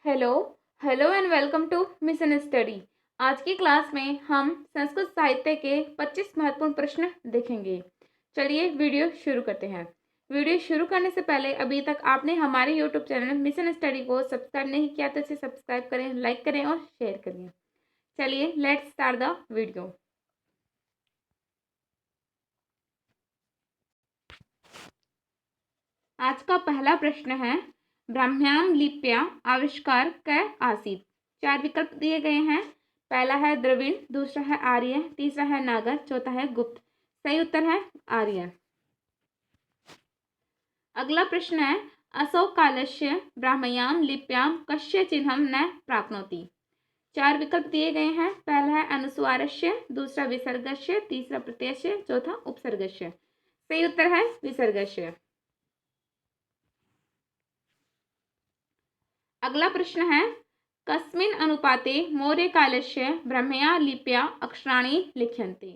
Hello hello and welcome to mission study. आज की class में हम संस्कृत साहित्य के 25 महत्वपूर्ण प्रश्न देखेंगे। चलिए वीडियो शुरू करते हैं। वीडियो शुरू करने से पहले अभी तक आपने हमारे यूट्यूब चैनल मिशन स्टडी को सब्सक्राइब नहीं किया तो इसे सब्सक्राइब करें, लाइक करें और शेयर करें। चलिए लेट्स स्टार्ट द वीडियो। आज का पहला प्रश्न है, ब्राह्म्यां लिप्या आविष्कार कै आसीत्। 4 विकल्प दिए गए हैं। पहला है द्रविड़, दूसरा है आर्य, तीसरा है नागर, चौथा है गुप्त। सही उत्तर है आर्य। अगला प्रश्न है, असौ कालस्य ब्राह्म्यां लिप्यां कस्य चिह्नं न प्राप्नोति। 4 विकल्प दिए गए हैं। पहला है अनुस्वारस्य, दूसरा विसर्गस्य, तीसरा प्रत्ययस्य, चौथा उपसर्गस्य। सही उत्तर है विसर्गस्य। अगला प्रश्न है, कस्मिन् अनुपाते मौर्यकालस्य ब्राह्म्या लिप्या अक्षराणि लिख्यन्ते।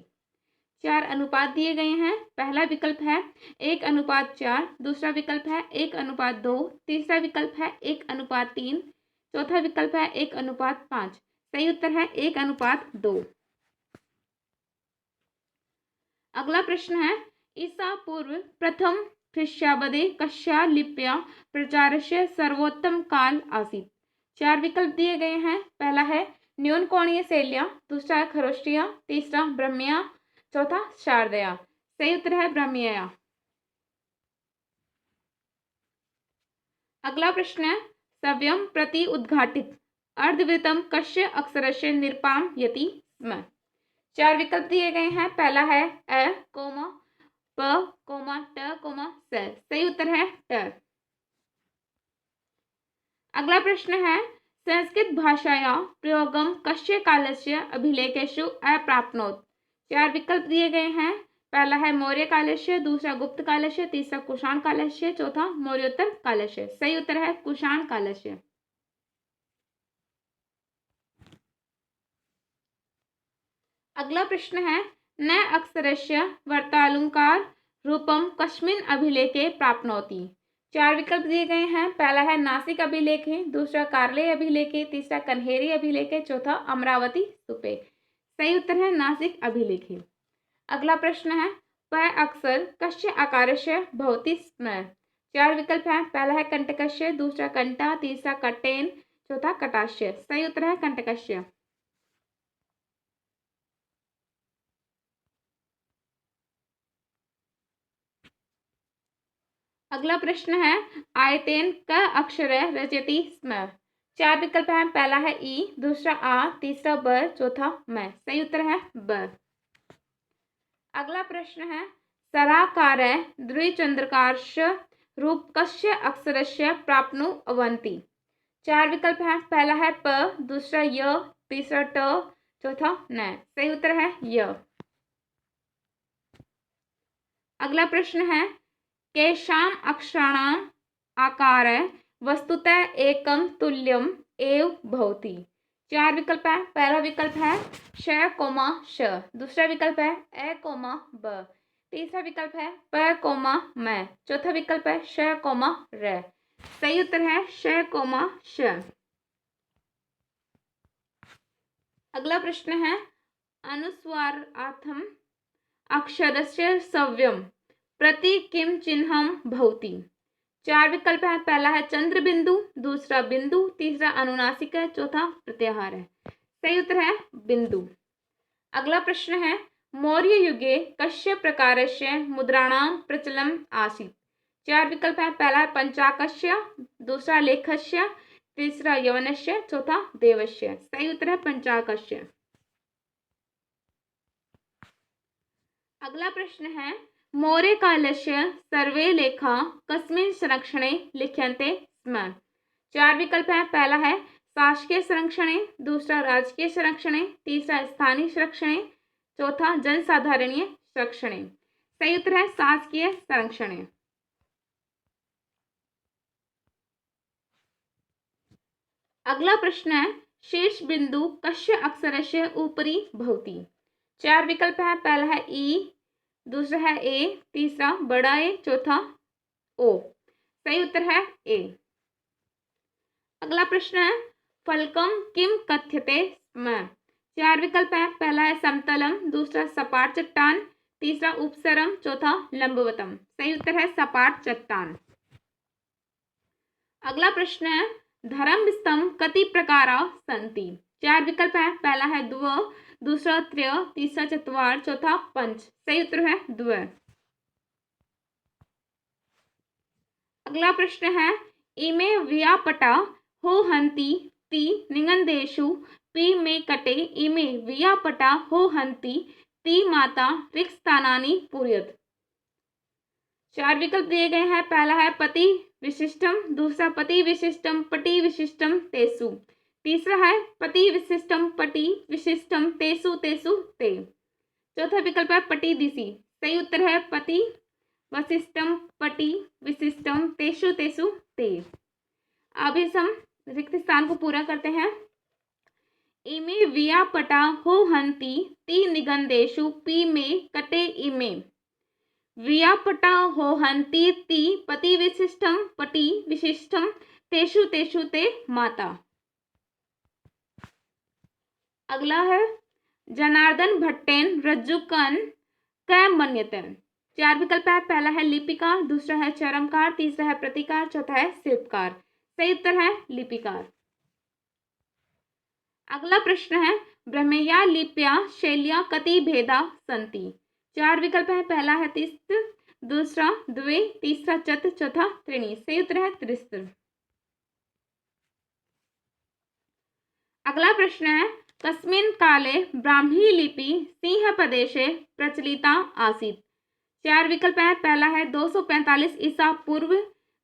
4 अनुपात दिए गए हैं। पहला विकल्प है 1:4, दूसरा विकल्प है 1:2, तीसरा विकल्प है 1:3, चौथा विकल्प है 1:5। सही उत्तर है 1:2। अगला प्रश्न है, ईसा पूर्व प्रथम ख्रीष्टाब्दे कस्या लिप्या प्रचारस्य सर्वोत्तम काल आसीत्। 4 विकल्प दिए गए हैं। पहला है न्यूनकोणीय शैल्या, दूसरा है खरोष्टिया, तीसरा ब्राह्म्या, चौथा शारदया। सही उत्तर है ब्राह्म्या। अगला प्रश्न है, सव्यम प्रति उद्घाटित अर्धवृत्तम कस्य अक्षरस्य निर्पामयति स्म। 4 विकल्प दिए गए हैं। पहला है अ, प, ट, स। सही उत्तर है ट। अगला प्रश्न है, संस्कृत भाषाया प्रयोगम कस्य कालस्य अभिलेखेषु अप्राप्नोत्। 4 विकल्प दिए गए हैं। पहला है मौर्य कालस्य, दूसरा गुप्त कालस्य, तीसरा कुषाण कालस्य, चौथा मौर्योत्तर कालस्य। सही उत्तर है कुषाण कालस्य। अगला प्रश्न है, न अक्षरस्य वर्तालुकार रूपम कस्मिन् अभिलेखे प्राप्नोति। 4 विकल्प दिए गए हैं। पहला है नासिक अभिलेखे, दूसरा कार्ले अभिलेखे, तीसरा कन्हेरी अभिलेखे, चौथा अमरावती स्तूपे। सही उत्तर है नासिक अभिलेखे। अगला प्रश्न है, प अक्षर कस्य आकारस्य भवति स्म। 4 विकल्प हैं। पहला है कंटकस्य, दूसरा कंटा, तीसरा कटेन, चौथा कटास्य। सही उत्तर है कंटकस्य। अगला प्रश्न है, आयतेन क अक्षर रचयति स्म। 4 विकल्प हैं। पहला है ई, दूसरा आ, तीसरा ब, चौथा म। सही उत्तर है ब। अगला प्रश्न है, सराकार द्विचंद्रकारश रूप कस्य अक्षरस्य प्राप्नुवन्ति। 4 विकल्प हैं। पहला है प, दूसरा य, तीसरा ट, चौथा न। सही उत्तर है य। अगला प्रश्न है, केषाम् अक्षराणाम् आकारः वस्तुतः एकं तुल्यम् एव भवति। 4 विकल्प है। पहला विकल्प है श, दूसरा विकल्प है अ, ब, तीसरा विकल्प है प, म, चौथा विकल्प है श, र। सही उत्तर है श। अगला प्रश्न है, अनुस्वारार्थम अक्षरस्य सव्यम प्रति किम चिन्हम भवति। 4 विकल्प है। पहला है चंद्र बिंदु, दूसरा बिंदु, तीसरा अनुनासिक है, चौथा प्रत्याहार है। सही उत्तर है बिंदु। अगला प्रश्न है, मौर्य युगे कस्य प्रकारस्य मुद्राणां प्रचलम आसीत्। 4 विकल्प है। पहला है पंचाकस्य, दूसरा लेखस्य, तीसरा यवनस्य, चौथा देवस्य। सही उत्तर है पंचाकस्य। अगला प्रश्न है, मौर्य कालस्य सर्वे लेखा कस्मिन् संरक्षणे लिख्यन्ते स्म। 4 विकल्प हैं। पहला है शासकीय संरक्षणे, दूसरा राजकीय संरक्षणे, तीसरा स्थानीय संरक्षणे, चौथा जनसाधारणीय संरक्षणे। सही उत्तर है शासकीय संरक्षणे। अगला प्रश्न है, शीर्ष बिंदु कस्य अक्षरस्य उपरि भवति। 4 विकल्प हैं। पहला है ई, दूसरा है ए, तीसरा बड़ा ए, चौथा ओ। सही उत्तर है ए। अगला प्रश्न है फलकम किम कथ्यते स्म। 4 विकल्प है, पहला है समतलम, दूसरा सपाट चट्टान, तीसरा उपसरम, चौथा लंबवतम। सही उत्तर है सपाट चट्टान। अगला प्रश्न है धर्म स्तंभ कति प्रकारा सन्ति। 4 विकल्प है, पहला है द्व, दूसरा त्रय, तीसरा चत्वार, चौथा पंच। सही उत्तर है द्व। अगला प्रश्न है इमे व्यापटा हो हंति ति निगंधेषु पी में कटे इमे व्यापटा हो हंति ति माता रिक्स्थानानि पूरयत। 4 विकल्प दिए गए हैं, पहला है पति विशिष्टम, दूसरा पति विशिष्टम पटी विशिष्टम तेसु, तीसरा है पति विशिष्टम पटी विशिष्टम तेसु तेसु ते, चौथा विकल्प है पटी दिशि। सही उत्तर है पति वशिष्टम पटी विशिष्टम तेसु तेसु ते। अब इस हम रिक्त स्थान को पूरा करते हैं। इमे व्यापटा हो हंति ति निगंधेषु पी में कटे इमे व्यापटा हो हंति ति पति विशिष्टम पटी विशिष्टम तेषु तेषु ते माता। अगला है जनार्दन भट्टेन रज्जुकन कै मन्यते। 4 विकल्प है, पहला है लिपिकार, दूसरा है चरमकार, तीसरा है प्रतिकार, चौथा है शिल्पकार। सही उत्तर है लिपिकार। अगला प्रश्न है ब्रह्मया लिप्या शैल्या कति भेदा सन्ति। 4 विकल्प है, पहला है तिस्त्र, दूसरा द्वे, तीसरा चतुर, चौथा त्रीणि। सही उत्तर है त्रिस्त्र। अगला प्रश्न है कस्मिन् काले ब्राह्मी लिपि सिंह प्रदेशे प्रचलिता आसीत्। 4 विकल्प है, पहला है 245 ईसा पूर्व,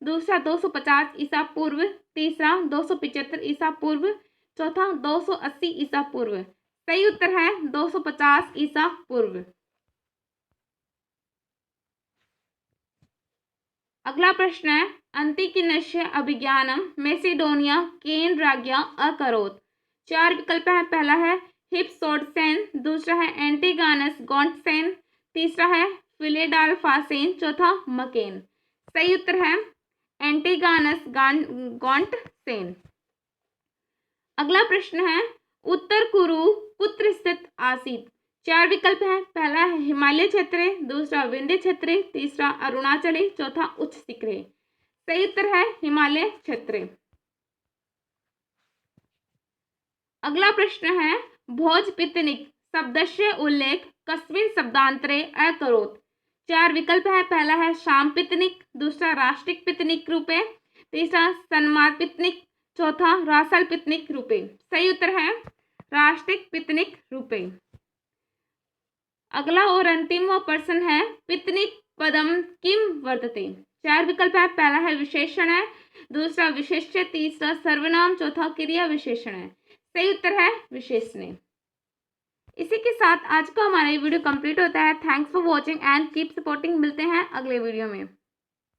दूसरा 250 ईसा पूर्व, तीसरा 275 ईसा पूर्व, चौथा 280 ईसा पूर्व। सही उत्तर है 250 ईसा पूर्व। अगला प्रश्न है अंतिकिनस्य अभिज्ञानम मैसेडोनिया केन राज्ञा अकरोत्। 4 विकल्प है, पहला है हिप्सोडसेन, दूसरा है एंटिगानस गॉन्टसेन, तीसरा है फिलेडाल्फासेन, चौथा मकेन। सही उत्तर है एंटिगानस गॉन्टसेन। अगला प्रश्न है उत्तर कुरु कुत्र स्थित आसीत्। 4 विकल्प है, पहला है हिमालय क्षेत्र, दूसरा विंध्य क्षेत्र, तीसरा अरुणाचली, चौथा उच्च शिखरे। सही उत्तर है हिमालय क्षेत्र। अगला प्रश्न है भोजपितनिक शब्दस्य उल्लेख कस्मिन् शब्दांतरे अकरोत्। 4 विकल्प है, पहला है शाम पितनिक, दूसरा राष्ट्रिक पितनिक रूपे, तीसरा सन्माद पितनिक, चौथा रासल पितनिक रूपे। सही उत्तर है राष्ट्रिक पितनिक रूपे। अगला और अंतिम प्रश्न है पितनिक पदम किम वर्तते। 4 विकल्प है, पहला है विशेषण है, दूसरा विशेष्य, तीसरा सर्वनाम, चौथा क्रिया विशेषण है। सही उत्तर है विशेषण। इसी के साथ आज का हमारा ये वीडियो कंप्लीट होता है। Thanks for watching and keep supporting. मिलते हैं अगले वीडियो में।